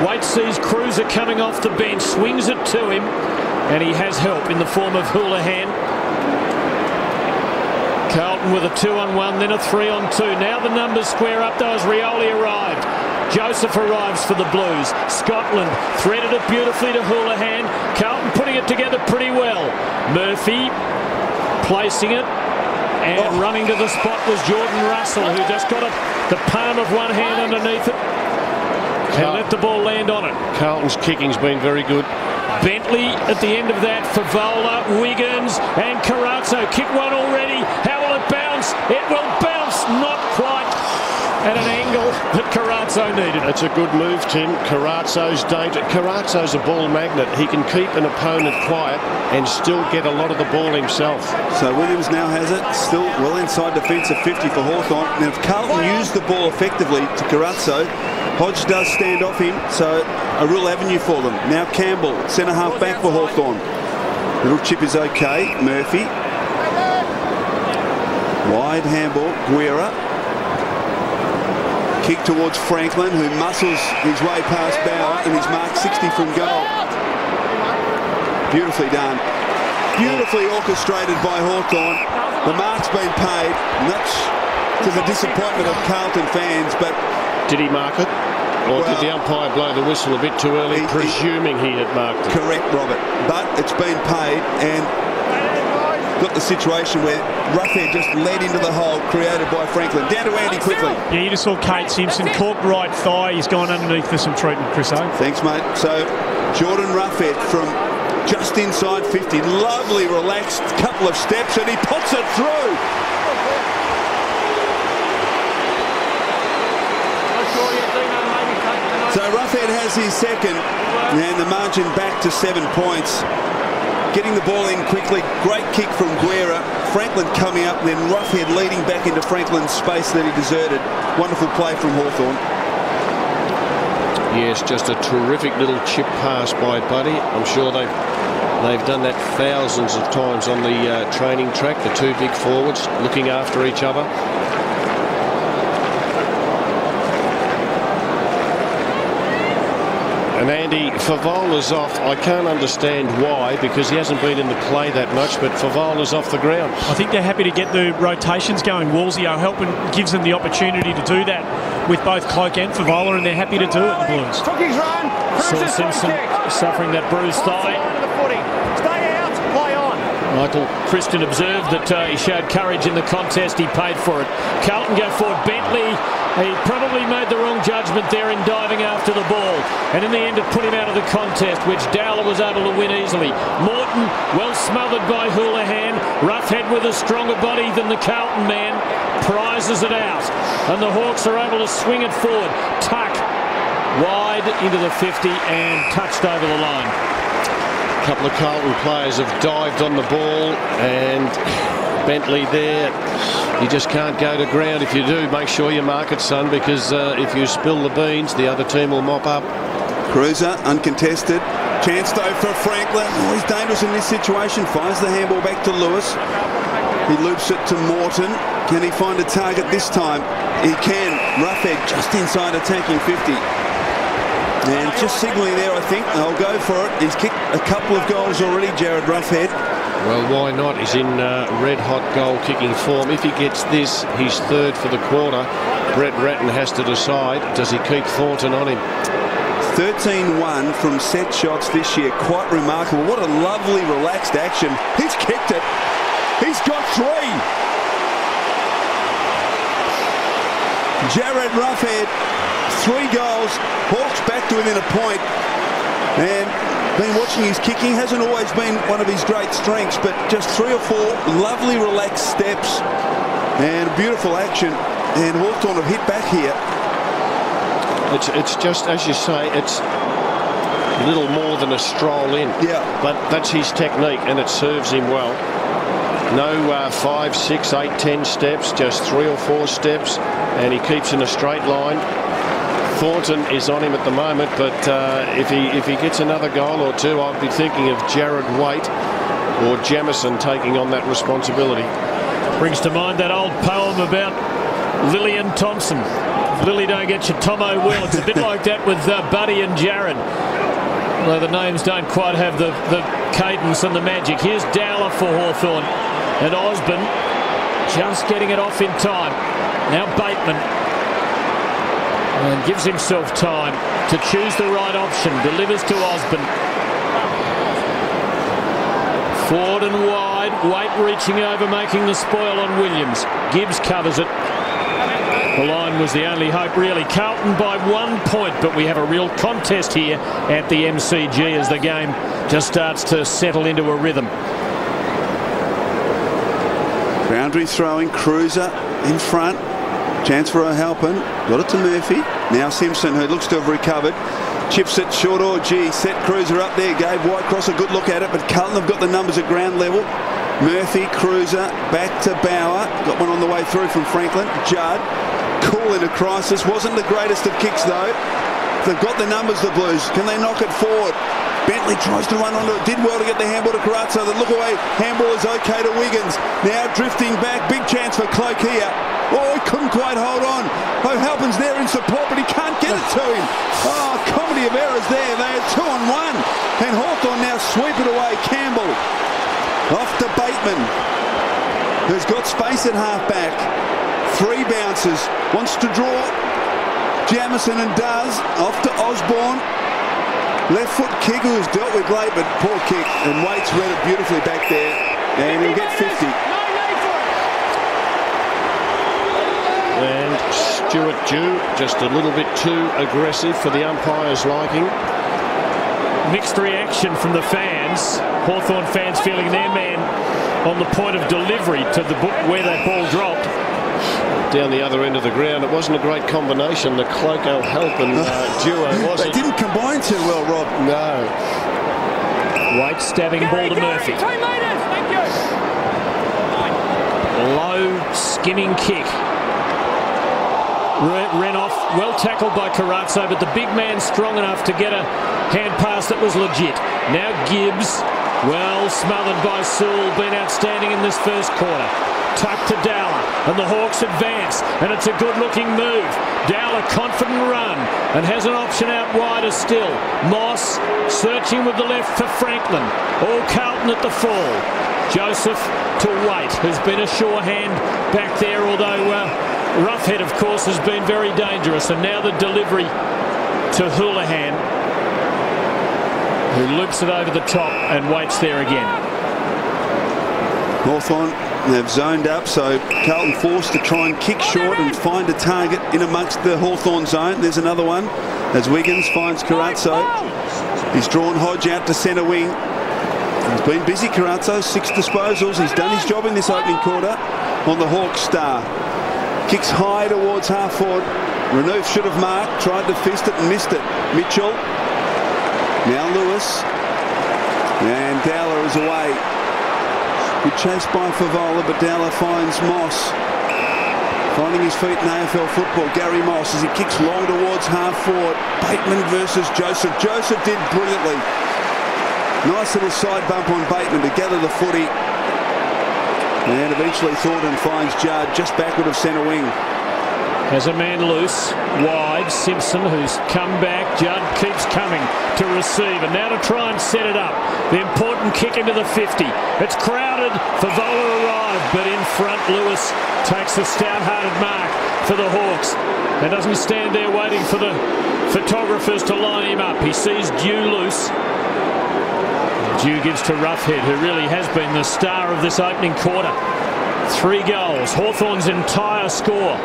Waite sees Cruiser coming off the bench, swings it to him, and he has help in the form of Houlihan. Carlton with a 2-on-1, then a 3-on-2. Now the numbers square up though as Rioli arrived. Joseph arrives for the Blues. Scotland threaded it beautifully to Houlihan. Carlton putting it together pretty well. Murphy placing it, and running to the spot was Jordan Russell, who just got the palm of one hand underneath it and let the ball land on it. Carlton's kicking's been very good. Bentley at the end of that, Favola, Wiggins and Carazzo. Kick one already. How will it bounce? It will bounce, not quite at an angle that Carazzo needed. It's a good move, Tim. Carazzo's danger. Carazzo's a ball magnet. He can keep an opponent quiet and still get a lot of the ball himself. So Williams now has it, still well inside defensive 50 for Hawthorn. Now if Carlton used the ball effectively to Carazzo, Hodge does stand off him, so a real avenue for them. Now Campbell, centre half back for Hawthorn. Little chip is okay. Murphy. Wide handball. Guerra. Kick towards Franklin, who muscles his way past Bauer and he's marked 60 from goal. Beautifully done. Beautifully orchestrated by Hawthorn. The mark's been paid, much to the disappointment of Carlton fans, but... Did he mark it? Or did the umpire blow the whistle a bit too early, presuming he had marked it? Correct, Robert. But it's been paid, and got the situation where Roughhead just led into the hole created by Franklin. Down to Andy quickly. Yeah, you just saw Kate Simpson cork right thigh. He's gone underneath for some treatment, Chris O. Thanks, mate. So Jordan Roughhead from just inside 50. Lovely, relaxed couple of steps, and he puts it through. So Roughhead has his second, and the margin back to 7 points. Getting the ball in quickly, great kick from Guerra. Franklin coming up, then Roughhead leading back into Franklin's space that he deserted. Wonderful play from Hawthorn. Yes, just a terrific little chip pass by Buddy. I'm sure they've done that thousands of times on the training track. The two big forwards looking after each other. And Andy, Favola's off. I can't understand why, because he hasn't been in the play that much, but Favola's off the ground. I think they're happy to get the rotations going. Wolsey helping gives them the opportunity to do that with both Cloak and Favola, and they're happy to do it, the Blues. Saul Simpson suffering that bruised thigh. Michael Christian observed that he showed courage in the contest. He paid for it. Carlton go forward. Bentley, he probably made the wrong judgment there in diving after the ball. And in the end, it put him out of the contest, which Dowler was able to win easily. Morton, well smothered by Houlihan. Roughhead with a stronger body than the Carlton man, prizes it out. And the Hawks are able to swing it forward. Tuck wide into the 50 and touched over the line. A couple of Carlton players have dived on the ball, and Bentley there, you just can't go to ground. If you do, make sure you mark it, son, because if you spill the beans, the other team will mop up. Cruiser, uncontested. Chance though for Franklin. Oh, he's dangerous in this situation. Finds the handball back to Lewis. He loops it to Morton. Can he find a target this time? He can. Roughhead just inside attacking 50. And just signalling there, I think. I'll go for it. He's kicked a couple of goals already, Jared Roughhead. Well, why not? He's in red-hot goal-kicking form. If he gets this, he's third for the quarter. Brett Ratton has to decide, does he keep Thornton on him? 13-1 from set shots this year. Quite remarkable. What a lovely, relaxed action. He's kicked it. He's got 3. Jared Roughhead, 3 goals. Hawks back to within a point. And been watching his kicking. Hasn't always been one of his great strengths, but just 3 or 4 lovely, relaxed steps. And beautiful action. And Hawthorn have hit back here. It's just, as you say, it's little more than a stroll in. Yeah. But that's his technique, and it serves him well. No 5, 6, 8, 10 steps, just 3 or 4 steps, and he keeps in a straight line. Thornton is on him at the moment, but if he gets another goal or 2, I'll be thinking of Jared Waite or Jamison taking on that responsibility. Brings to mind that old poem about Lillian Thompson. If Lily don't get you, Tomo will. It's a bit like that with Buddy and Jared. Although the names don't quite have the cadence and the magic. Here's Dowler for Hawthorn. And Osborne just getting it off in time. Now Bateman. And gives himself time to choose the right option. Delivers to Osborne. Forward and wide. Waite reaching over, making the spoil on Williams. Gibbs covers it. The line was the only hope, really. Carlton by 1 point, but we have a real contest here at the MCG as the game just starts to settle into a rhythm. Boundary throwing, Cruiser in front. Chance for O'Halpin. Got it to Murphy. Now Simpson, who looks to have recovered. Chips it short or G. Set Cruiser up there. Gave Whitecross a good look at it, but Carlton have got the numbers at ground level. Murphy, Cruiser, back to Bauer. Got one on the way through from Franklin. Judd, cool in a crisis. Wasn't the greatest of kicks, though. They've got the numbers, the Blues. Can they knock it forward? Bentley tries to run onto it. Did well to get the handball to Carazzo. The look away handball is okay to Wiggins. Now drifting back. Big chance for Cloak here. Oh, he couldn't quite hold on. O'Halpin's there in support, but he can't get it to him. Oh, comedy of errors there. They are 2 on 1. And Hawthorn now sweep it away. Campbell off to Bateman, who's got space at half-back. 3 bounces. Wants to draw. Jamison and does. Off to Osborne. Left foot kick, who was dealt with late, but poor kick. And Waite's read it beautifully back there. And he'll get 50. And Stuart Dew just a little bit too aggressive for the umpire's liking. Mixed reaction from the fans. Hawthorn fans feeling their man on the point of delivery to the where that ball dropped. Down the other end of the ground. It wasn't a great combination, the Cloak O'Halpin duo, was it? They didn't combine too well, Rob. No. Waite stabbing ball to Murphy. 3 metres, thank you. Low, skimming kick. Ran off, well tackled by Carazzo, but the big man strong enough to get a hand pass that was legit. Now Gibbs, well smothered by Sewell, been outstanding in this first quarter. Tuck to Dowler, and the Hawks advance, and it's a good-looking move. Dowler confident run, and has an option out wider still. Moss searching with the left for Franklin. All Carlton at the fall. Joseph to Waite, who's been a sure hand back there, although Roughhead, of course, has been very dangerous. And now the delivery to Houlihan, who loops it over the top and waits there again. Hawthorn have zoned up, so Carlton forced to try and kick short and find a target in amongst the Hawthorn zone. There's another one as Wiggins finds Carazzo. He's drawn Hodge out to centre wing. He's been busy, Carazzo, 6 disposals. He's done his job in this opening quarter on the Hawks star. Kicks high towards half forward. Renouf should have marked, tried to fist it and missed it. Mitchell. Now Lewis. And Dowler is away. Good chase by Favola, but Dowler finds Moss. Finding his feet in AFL football. Gary Moss as he kicks long towards half forward. Bateman versus Joseph. Joseph did brilliantly. Nice little side bump on Bateman to gather the footy. And eventually Thornton finds Judd just backward of centre wing. Has a man loose, wide. Simpson, who's come back. Judd keeps coming to receive, and now to try and set it up. The important kick into the 50. It's crowded. Favola arrived, but in front, Lewis takes a stout-hearted mark for the Hawks and doesn't stand there waiting for the photographers to line him up. He sees Dew loose. Dew gives to Roughhead, who really has been the star of this opening quarter. 3 goals. Hawthorn's entire score.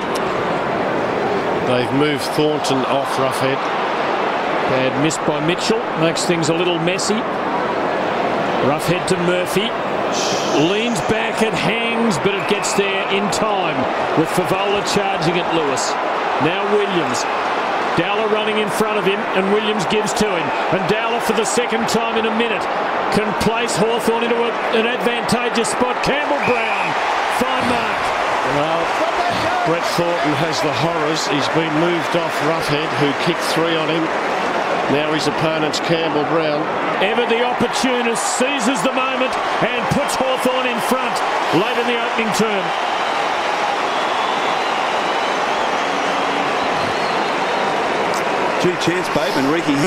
They've moved Thornton off Roughhead. Bad miss by Mitchell. Makes things a little messy. Roughhead to Murphy. Leans back, it hangs, but it gets there in time with Favola charging at Lewis. Now Williams. Dowler running in front of him, and Williams gives to him. And Dowler, for the second time in a minute, can place Hawthorn into an advantageous spot. Campbell Brown, fine mark. Well, Brett Thornton has the horrors. He's been moved off Roughhead, who kicked 3 on him. Now his opponent's Campbell Brown. Ever the opportunist seizes the moment and puts Hawthorn in front late in the opening term. Gee, chance, babe, and Ricky.